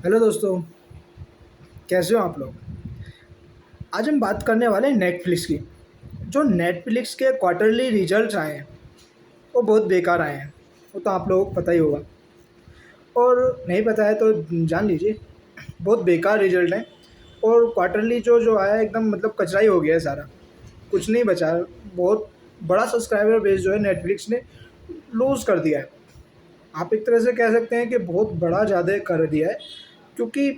Hello दोस्तों, कैसे हो आप लोग। आज हम बात करने वाले हैं नेटफ्लिक्स की। जो नेटफ्लिक्स के क्वार्टरली रिजल्ट्स आए हैं वो बहुत बेकार आए हैं। वो तो आप लोगों को पता ही होगा, और नहीं पता है तो जान लीजिए। बहुत बेकार रिजल्ट हैं। और क्वार्टरली जो जो आया है एकदम मतलब कचरा ही हो गया है सारा, कुछ नहीं बचा है। बहुत बड़ा सब्सक्राइबर बेस जो है नेटफ्लिक्स ने लूज़ कर दिया है। आप एक तरह से कह सकते हैं कि बहुत बड़ा ज़्यादा कर दिया है, क्योंकि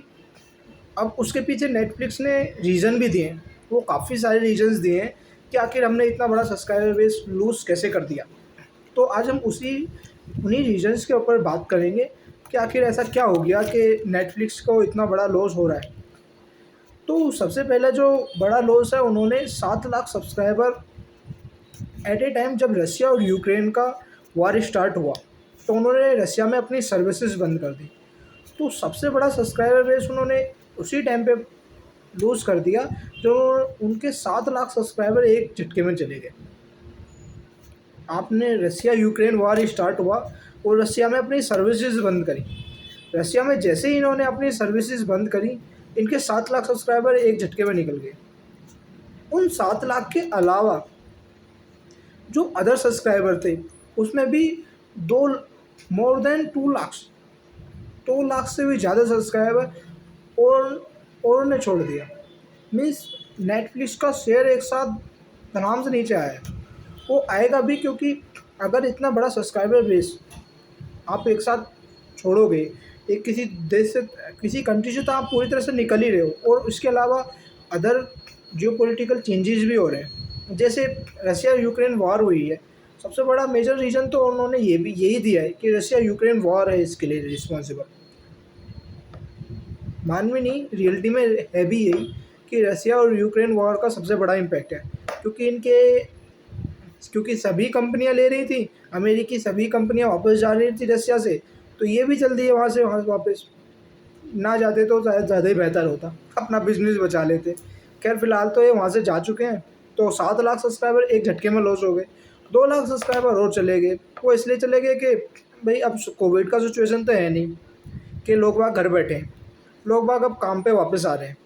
अब उसके पीछे नेटफ्लिक्स ने रीज़न भी दिए हैं। वो काफ़ी सारे रीज़न्स दिए हैं कि आखिर हमने इतना बड़ा सब्सक्राइबर बेस लूज़ कैसे कर दिया। तो आज हम उन्हीं रीज़न्स के ऊपर बात करेंगे कि आखिर ऐसा क्या हो गया कि नेटफ्लिक्स को इतना बड़ा लॉस हो रहा है। तो सबसे पहला जो बड़ा लॉस है, उन्होंने 7 lakh subscriber at a time, जब रसिया और यूक्रेन का वॉर स्टार्ट हुआ तो उन्होंने रसिया में अपनी सर्विसेज बंद कर दी। तो सबसे बड़ा सब्सक्राइबर बेस उन्होंने उसी टाइम पे लूज़ कर दिया, जो उनके 7 लाख सब्सक्राइबर एक झटके में चले गए। आपने रसिया यूक्रेन वॉर स्टार्ट हुआ और रसिया में अपनी सर्विसेज बंद करी। रसिया में जैसे ही इन्होंने अपनी सर्विसेज बंद करी, इनके 7 लाख सब्सक्राइबर एक झटके में निकल गए। उन 7 लाख के अलावा जो अदर सब्सक्राइबर थे, उसमें भी दो मोर देन 2 लाख से भी ज़्यादा सब्सक्राइबर और ने छोड़ दिया। मीन्स नेटफ्लिक्स का शेयर एक साथ आराम से नीचे आया है। वो आएगा भी, क्योंकि अगर इतना बड़ा सब्सक्राइबर बेस आप एक साथ छोड़ोगे, एक किसी देश से, किसी कंट्री से, तो आप पूरी तरह से निकल ही रहे हो। और उसके अलावा अदर जियोपॉलिटिकल चेंजेस भी हो रहे हैं। जैसे रसिया यूक्रेन वॉर हुई है, सबसे बड़ा मेजर रीज़न तो उन्होंने यही दिया है कि रसिया यूक्रेन वॉर है इसके लिए रिस्पॉन्सिबल। मानवी नहीं, रियलिटी में है भी यही कि रसिया और यूक्रेन वॉर का सबसे बड़ा इम्पैक्ट है। क्योंकि इनके क्योंकि सभी कंपनियां ले रही थी, अमेरिकी सभी कंपनियां वापस जा रही थी रसिया से, तो ये भी चल दी है वहाँ से वापस। ना जाते तो शायद ज़्यादा ही बेहतर होता, अपना बिजनेस बचा लेते। खैर फिलहाल तो ये वहाँ से जा चुके हैं। तो 7 लाख सब्सक्राइबर एक झटके में लॉस हो गए। 2 लाख सब्सक्राइबर और चले गए। वो इसलिए चले गए कि भाई अब कोविड का सिचुएशन तो है नहीं कि लोग वहाँ घर बैठे हैं। लोग बाग अब काम पे वापस आ रहे हैं।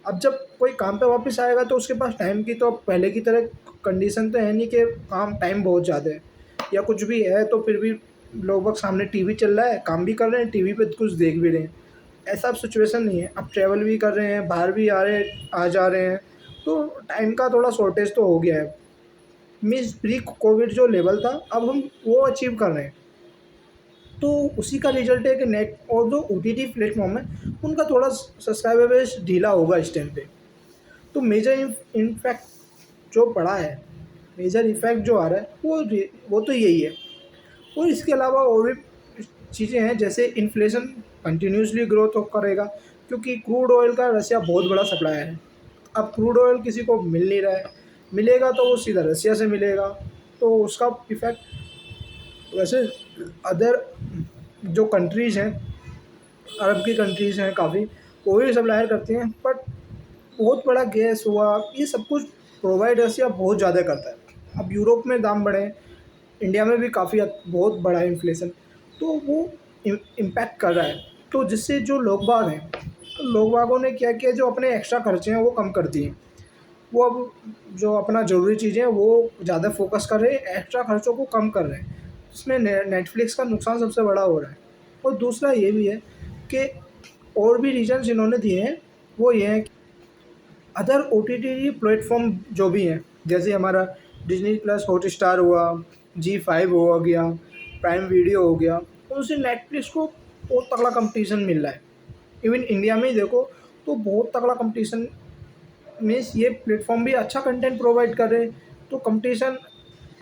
अब जब कोई काम पे वापस आएगा तो उसके पास टाइम की तो पहले की तरह कंडीशन तो है नहीं कि काम टाइम बहुत ज़्यादा है या कुछ भी है, तो फिर भी लोग बाग सामने टीवी चल रहा है, काम भी कर रहे हैं, टीवी पे कुछ देख भी रहे हैं। ऐसा अब सिचुएशन नहीं है। अब ट्रैवल भी कर रहे हैं, बाहर भी आ जा रहे हैं, तो टाइम का थोड़ा शॉर्टेज तो हो गया है। मीन्स प्री कोविड जो लेवल था, अब हम वो अचीव कर रहे हैं। तो उसी का रिजल्ट है कि नेट और जो ओटीटी प्लेटफॉर्म है, उनका थोड़ा सब्सक्राइबर बेस ढीला होगा इस टाइम पे। तो मेजर इम्पैक्ट जो पड़ा है, मेजर इफेक्ट जो आ रहा है, वो तो यही है। और इसके अलावा और भी चीज़ें हैं, जैसे इन्फ्लेशन कंटिन्यूसली ग्रोथ करेगा, क्योंकि क्रूड ऑयल का रसिया बहुत बड़ा सप्लायर है। अब क्रूड ऑयल किसी को मिल नहीं रहा है, मिलेगा तो वो सीधा रसिया से मिलेगा, तो उसका इफ़ेक्ट। वैसे अदर जो कंट्रीज़ हैं, अरब की कंट्रीज़ हैं काफ़ी, वो भी सप्लायर करती हैं, बट बहुत बड़ा गैस हुआ, ये सब कुछ प्रोवाइड रसिया बहुत ज़्यादा करता है। अब यूरोप में दाम बढ़े, इंडिया में भी काफ़ी बहुत बड़ा है इन्फ्लेशन, तो वो इम्पैक्ट कर रहा है। तो जिससे जो लोग बाग हैं, तो लोग बागों ने क्या किया, जो अपने एक्स्ट्रा खर्चे हैं वो कम कर दिए। वो अब जो अपना ज़रूरी चीज़ें हैं वो ज़्यादा फोकस कर रहे हैं, एक्स्ट्रा खर्चों को कम कर रहे हैं। इसमें नेटफ्लिक्स का नुकसान सबसे बड़ा हो रहा है। और दूसरा ये भी है कि और भी रीजन्स इन्होंने दिए हैं, वो ये हैं कि अदर ओटीटी प्लेटफॉर्म जो भी हैं, जैसे हमारा डिज़नी प्लस हॉटस्टार हुआ, जी5 हो गया, प्राइम वीडियो हो गया, उनसे नेटफ्लिक्स को बहुत तगड़ा कंपटीशन मिल रहा है। इवन इंडिया में ही देखो तो बहुत तगड़ा कंपटीशन। मीन्स ये प्लेटफॉर्म भी अच्छा कंटेंट प्रोवाइड कर रहे हैं, तो कंपटीशन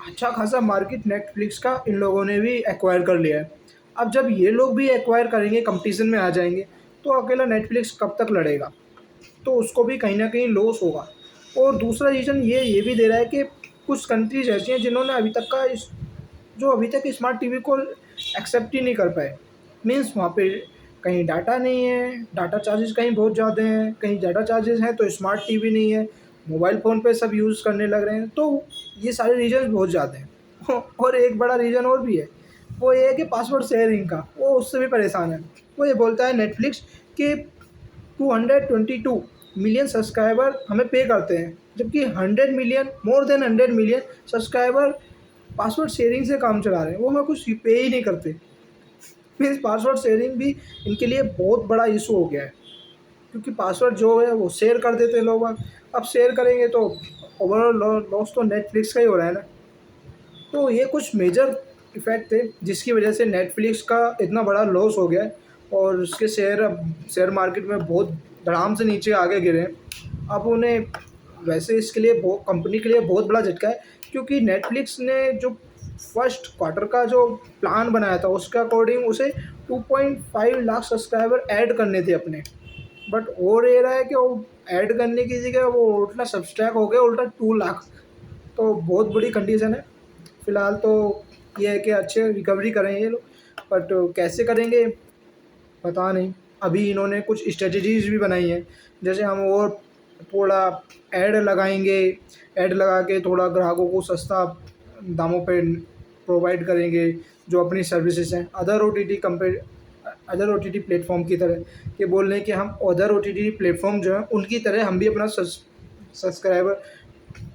अच्छा खासा मार्केट नेटफ्लिक्स का इन लोगों ने भी एक्वायर कर लिया है। अब जब ये लोग भी एक्वायर करेंगे, कंपटीशन में आ जाएंगे, तो अकेला नेटफ्लिक्स कब तक लड़ेगा, तो उसको भी कहीं न कहीं लॉस होगा। और दूसरा रीज़न ये भी दे रहा है कि कुछ कंट्रीज़ ऐसी हैं जिन्होंने अभी तक स्मार्ट टीवी को एक्सेप्ट ही नहीं कर पाए। मीन्स वहाँ पे कहीं डाटा नहीं है, डाटा चार्जेस कहीं बहुत ज़्यादा हैं, कहीं डाटा चार्जेस हैं तो स्मार्ट टीवी नहीं है, मोबाइल फ़ोन पे सब यूज़ करने लग रहे हैं। तो ये सारे रीज़न्स बहुत ज़्यादा हैं। और एक बड़ा रीज़न और भी है, वो ये है कि पासवर्ड शेयरिंग का, वो उससे भी परेशान है। वो ये बोलता है नेटफ्लिक्स कि 222 मिलियन सब्सक्राइबर हमें पे करते हैं, जबकि 100 million, more than 100 million subscriber password sharing से काम चला रहे हैं, वो हमें कुछ पे ही नहीं करते। मीन्स पासवर्ड शेयरिंग भी इनके लिए बहुत बड़ा इशू हो गया है, क्योंकि पासवर्ड जो है वो शेयर कर देते हैं लोग। अब शेयर करेंगे तो ओवरऑल लॉस तो नेटफ्लिक्स का ही हो रहा है ना। तो ये कुछ मेजर इफ़ेक्ट थे जिसकी वजह से नेटफ्लिक्स का इतना बड़ा लॉस हो गया है, और उसके शेयर अब शेयर मार्केट में बहुत धड़ाम से नीचे आगे गिरे हैं। अब उन्हें वैसे इसके लिए बहुत, कंपनी के लिए बहुत बड़ा झटका है, क्योंकि नेटफ्लिक्स ने जो फर्स्ट क्वार्टर का जो प्लान बनाया था उसके अकॉर्डिंग उसे 2.5 लाख सब्सक्राइबर ऐड करने थे अपने। बट हो ये रहा है कि वो ऐड करने की जगह वो उल्टा सब्सट्रैक्ट हो गया, उल्टा 2 लाख। तो बहुत बुरी कंडीशन है। फ़िलहाल तो ये है कि अच्छे रिकवरी करें ये लोग, बट कैसे करेंगे पता नहीं। अभी इन्होंने कुछ स्ट्रेटजीज़ भी बनाई हैं, जैसे हम और थोड़ा ऐड लगाएंगे, ऐड लगा के थोड़ा ग्राहकों को सस्ता दामों पे प्रोवाइड करेंगे जो अपनी सर्विसेज हैं other O T T platform की तरह। ये बोल रहे हैं कि हम other O T T platform जो है उनकी तरह हम भी अपना सब्सक्राइबर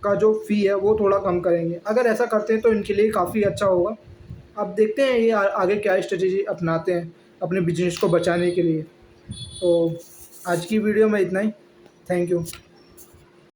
का जो फ़ी है वो थोड़ा कम करेंगे। अगर ऐसा करते हैं तो इनके लिए काफ़ी अच्छा होगा। अब देखते हैं ये आगे क्या स्ट्रेटेजी अपनाते हैं अपने बिजनेस को बचाने के लिए। तो आज की वीडियो में इतना ही। Thank you.